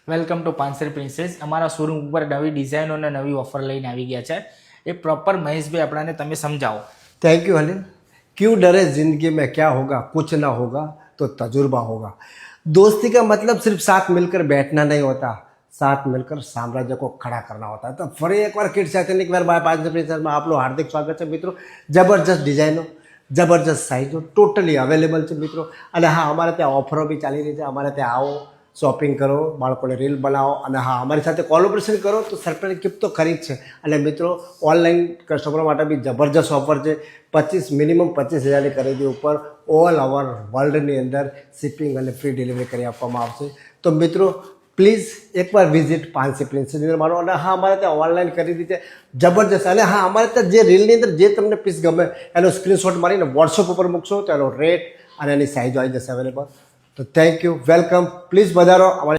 Welcome to Pansari princess. અમારા showroom ઉપર નવી ડિઝાઇનો અને નવી ઓફર લઈને આવી ગયા છે. એ પ્રોપર મહેશભાઈ આપણાને તમે સમજાવો. Thank you Haleem. क्यों डरे जिंदगी में क्या होगा, कुछ ना होगा तो तजुर्बा होगा. दोस्ती का मतलब सिर्फ साथ मिलकर बैठना नहीं होता, साथ मिलकर साम्राज्य को खड़ा करना होता है. तो ફરી એકવાર કિડ સાથે એક વાર બાય પાંચ પ્રિન્સેસમાં આપનું હાર્દિક સ્વાગત છે મિત્રો. જબરજસ્ત ડિઝાઇનો, જબરજસ્ત સાઇઝો ટોટલી અવેલેબલ છે મિત્રો. અને હા, અમારે ત્યાં ઓફરો બી ચાલી રહી છે. અમારે ત્યાં આવો, શોપિંગ કરો, બાળકોને રીલ બનાવો અને હા, અમારી સાથે કોલોબ્રેશન કરો તો સરપ્રાઈઝ ગિફ્ટ તો ખરી જ છે. અને મિત્રો, ઓનલાઈન કસ્ટમરો માટે બી જબરજસ્ત ઓફર છે. મિનિમમ 25,000ની ખરીદી ઉપર ઓલ ઓવર વર્લ્ડની અંદર શિપિંગ અને ફ્રી ડિલિવરી કરી આપવામાં આવશે. તો મિત્રો, પ્લીઝ એકવાર વિઝિટ પાંસરી પ્રિન્સેસ મારો. અને હા, અમારે ત્યાં ઓનલાઈન ખરીદી છે જબરજસ્ત. અને હા, અમારે ત્યાં જે રીલની અંદર જે તમને પીસ ગમે એનો સ્ક્રીનશોટ મારીને વોટ્સઅપ ઉપર મૂકશો તો એનો રેટ અને એની સાઇઝો આવી જશે અવેલેબલ. તો થેન્ક યુ, વેલકમ, પ્લીઝ વધારો. અમારી